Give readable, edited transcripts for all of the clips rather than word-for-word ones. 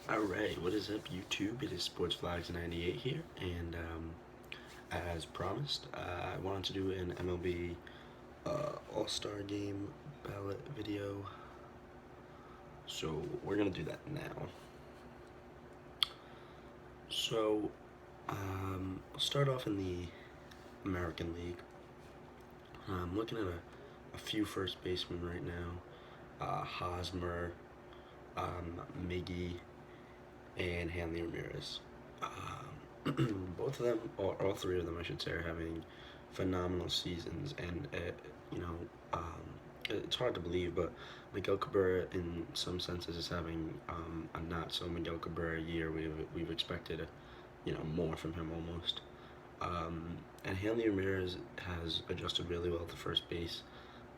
Alright, what is up YouTube? It is SportsFlags98 here, and as promised, I wanted to do an MLB All-Star Game ballot video, so we're going to do that now. So, we'll start off in the American League. I'm looking at a few first basemen right now, Hosmer, Miggy, and Hanley Ramirez. Both of them, or all three of them, I should say, are having phenomenal seasons, and it's hard to believe, but Miguel Cabrera, in some senses, is having a not so Miguel Cabrera year. We've expected, more from him almost. And Hanley Ramirez has adjusted really well to first base.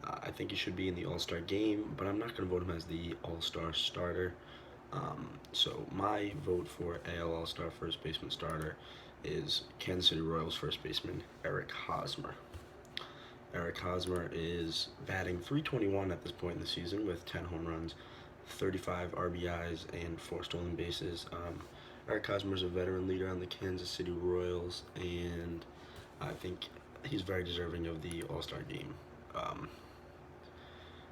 I think he should be in the All-Star game, but I'm not going to vote him as the All-Star starter. So my vote for AL All-Star first baseman starter is Kansas City Royals first baseman Eric Hosmer. Eric Hosmer is batting .321 at this point in the season with 10 home runs, 35 RBIs, and 4 stolen bases. Eric Hosmer is a veteran leader on the Kansas City Royals, and I think he's very deserving of the All-Star game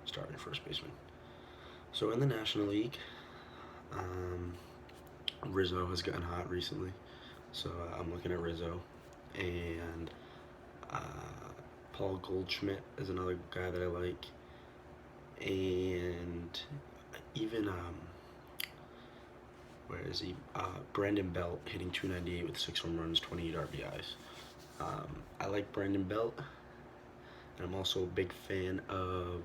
starting first baseman. So in the National League, Rizzo has gotten hot recently, so I'm looking at Rizzo, and Paul Goldschmidt is another guy that I like, and even where is he? Brandon Belt hitting .298 with 6 home runs, 28 RBIs. I like Brandon Belt, and I'm also a big fan of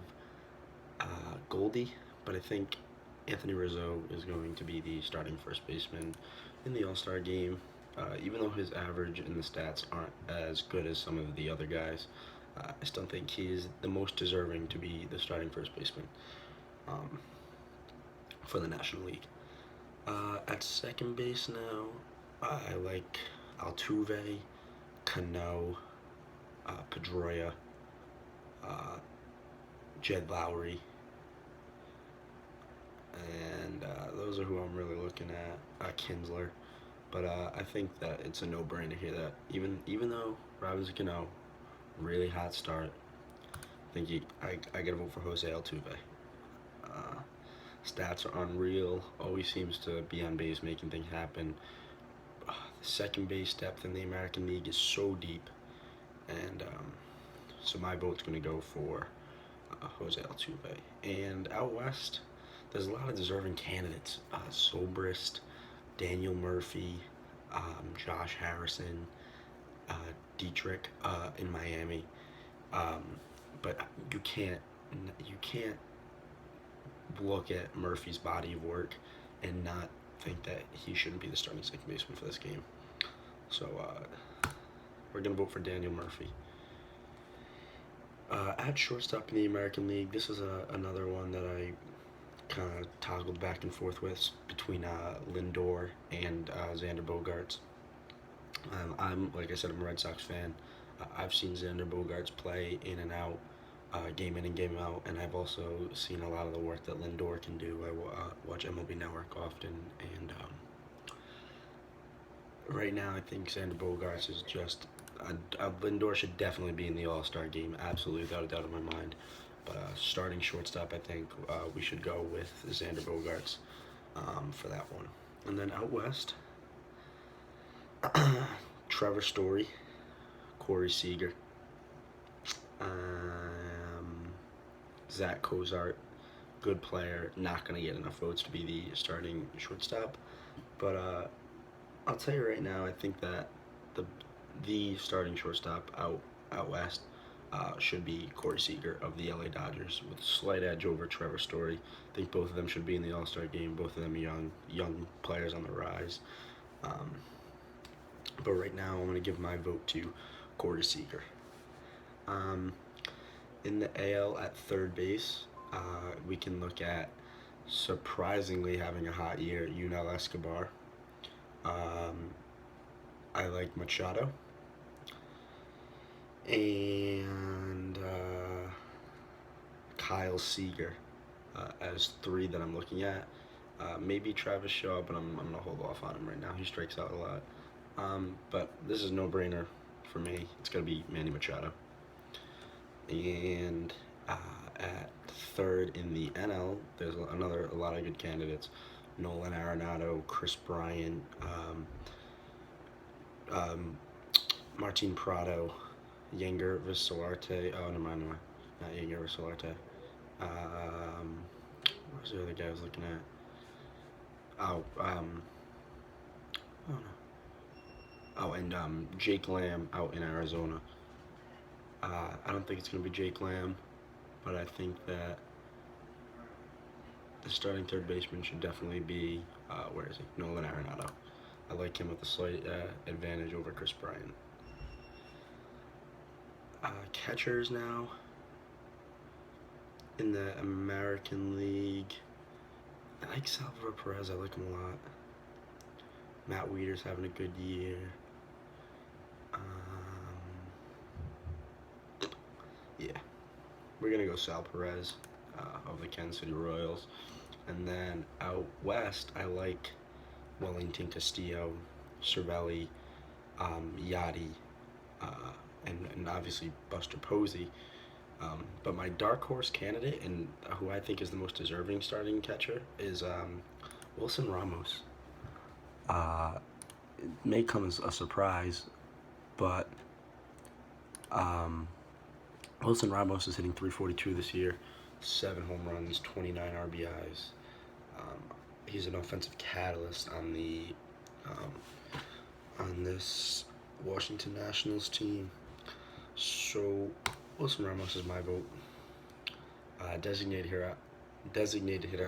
Goldie, but I think Anthony Rizzo is going to be the starting first baseman in the All-Star game. Even though his average and the stats aren't as good as some of the other guys, I still think he is the most deserving to be the starting first baseman for the National League. At second base now, I like Altuve, Cano, Pedroia, Jed Lowry, and those are who I'm really looking at. Kinsler, but I think that it's a no-brainer here that even though Robinson Cano, really hot start, I think I gotta vote for Jose Altuve. Stats are unreal. Always seems to be on base, making things happen. The second base depth in the American League is so deep, and so my vote's gonna go for Jose Altuve. And out west, there's a lot of deserving candidates. Sobrist, Daniel Murphy, Josh Harrison, Dietrich in Miami. But you can't look at Murphy's body of work and not think that he shouldn't be the starting second baseman for this game. So we're gonna vote for Daniel Murphy. At shortstop in the American League, this is another one that I kind of toggled back and forth with between Lindor and Xander Bogaerts. Like I said, I'm a Red Sox fan. I've seen Xander Bogaerts play in and out, game in and game out, and I've also seen a lot of the work that Lindor can do. I watch MLB Network often, and right now I think Xander Bogaerts is just Lindor should definitely be in the All-Star game, absolutely, without a doubt in my mind. But starting shortstop, I think we should go with Xander Bogaerts for that one. And then out west, Trevor Story, Corey Seager, Zach Cozart, good player, not going to get enough votes to be the starting shortstop. But I'll tell you right now, I think that the starting shortstop out west should be Corey Seager of the LA Dodgers, with a slight edge over Trevor Story. I think both of them should be in the All-Star game. Both of them are young players on the rise. But right now, I'm going to give my vote to Corey Seager. In the AL at third base, we can look at surprisingly having a hot year, Yunel Escobar. I like Machado. And Kyle Seager as 3 that I'm looking at. Maybe Travis Shaw, but I'm gonna hold off on him right now. He strikes out a lot. But this is no brainer for me. It's gonna be Manny Machado. And at third in the NL, there's a lot of good candidates. Nolan Arenado, Chris Bryant, um, Martin Prado, Yenger Visolarte. Oh, never mind, not Yenger Visolarte. What was the other guy I was looking at? Oh, oh no. Oh, and Jake Lamb out in Arizona. I don't think it's going to be Jake Lamb, but I think that the starting third baseman should definitely be, where is he? Nolan Arenado. I like him with a slight advantage over Chris Bryant. Catchers now in the American League. I like Salvador Perez. I like him a lot. Matt Wieder's having a good year. Yeah, we're gonna go Sal Perez of the Kansas City Royals, and then out west I like Wellington Castillo, Cervelli, Yachty, and obviously Buster Posey. But my dark horse candidate, and who I think is the most deserving starting catcher, is Wilson Ramos. It may come as a surprise, but Wilson Ramos is hitting 342 this year, 7 home runs, 29 RBIs. He's an offensive catalyst on this Washington Nationals team. So Wilson Ramos is my vote. Designated hitter,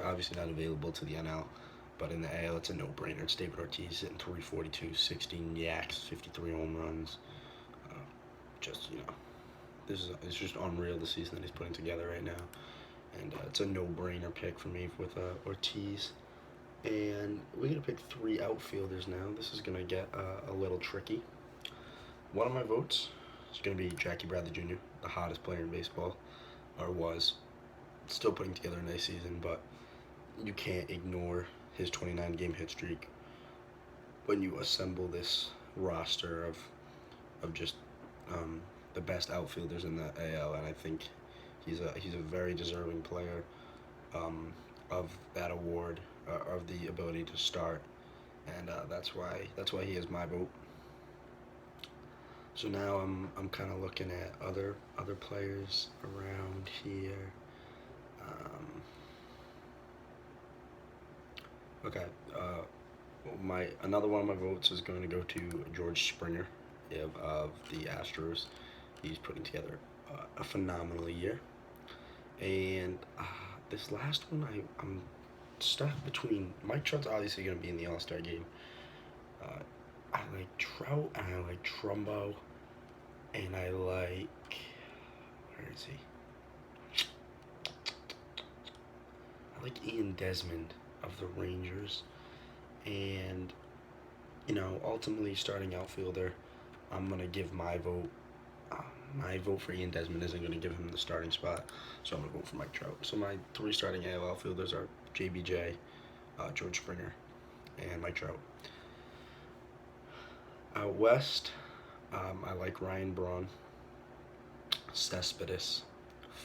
obviously not available to the NL, but in the AL it's a no-brainer. It's David Ortiz hitting 342, 16 yaks, 53 home runs. It's just unreal the season that he's putting together right now, and it's a no-brainer pick for me with Ortiz. And we're gonna pick 3 outfielders now. This is gonna get a little tricky. One of my votes is gonna be Jackie Bradley Jr., the hottest player in baseball, or was. Still putting together a nice season, but you can't ignore his 29-game hit streak when you assemble this roster of just the best outfielders in the AL, and I think he's a very deserving player of that award, of the ability to start, and that's why he is my vote. So now I'm kind of looking at other players around here. Okay, another one of my votes is going to go to George Springer of the Astros. He's putting together a phenomenal year. And this last one, I'm stuck between. Mike Trout's obviously going to be in the All-Star game. I like Trout, and I like Trumbo, and I like. Where is he? I like Ian Desmond of the Rangers. And, ultimately starting outfielder, I'm going to give my vote. My vote for Ian Desmond isn't going to give him the starting spot, so I'm going to vote for Mike Trout. So my 3 starting AL outfielders are JBJ, George Springer, and Mike Trout. Out west, I like Ryan Braun, Cespedes,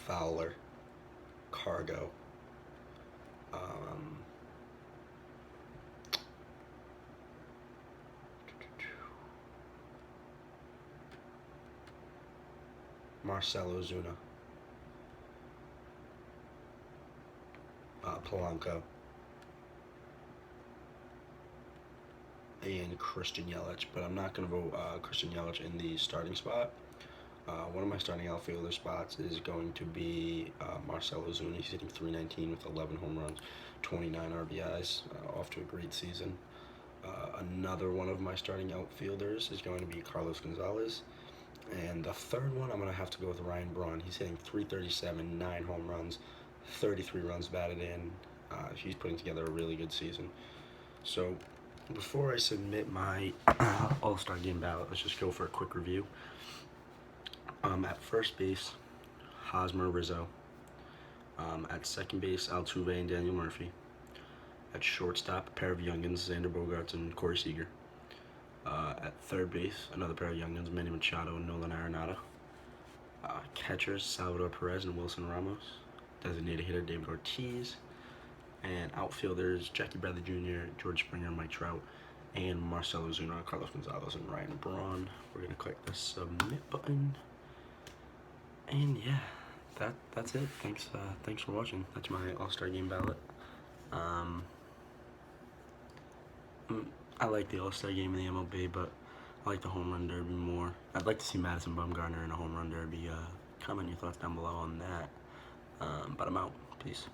Fowler, Cargo. Marcelo Zuna, Polanco, and Christian Yelich, but I'm not going to vote Christian Yelich in the starting spot. One of my starting outfielder spots is going to be Marcelo Zuna. He's hitting 319 with 11 home runs, 29 RBIs, off to a great season. Another one of my starting outfielders is going to be Carlos Gonzalez. And the third one, I'm going to have to go with Ryan Braun. He's hitting 337, 9 home runs, 33 runs batted in. He's putting together a really good season. So before I submit my All-Star Game ballot, let's just go for a quick review. At first base, Hosmer Rizzo. At second base, Altuve and Daniel Murphy. At shortstop, a pair of youngins, Xander Bogaerts and Corey Seager. At third base, another pair of youngins, Manny Machado and Nolan Arenado. Catchers, Salvador Perez and Wilson Ramos. Designated hitter, David Ortiz. And outfielders, Jackie Bradley Jr., George Springer, Mike Trout, and Marcelo Ozuna, Carlos Gonzalez, and Ryan Braun. We're going to click the submit button. And yeah, that's it. Thanks for watching. That's my All-Star Game ballot. I like the All-Star Game in the MLB, but I like the Home Run Derby more. I'd like to see Madison Bumgarner in a Home Run Derby. Comment your thoughts down below on that. But I'm out. Peace.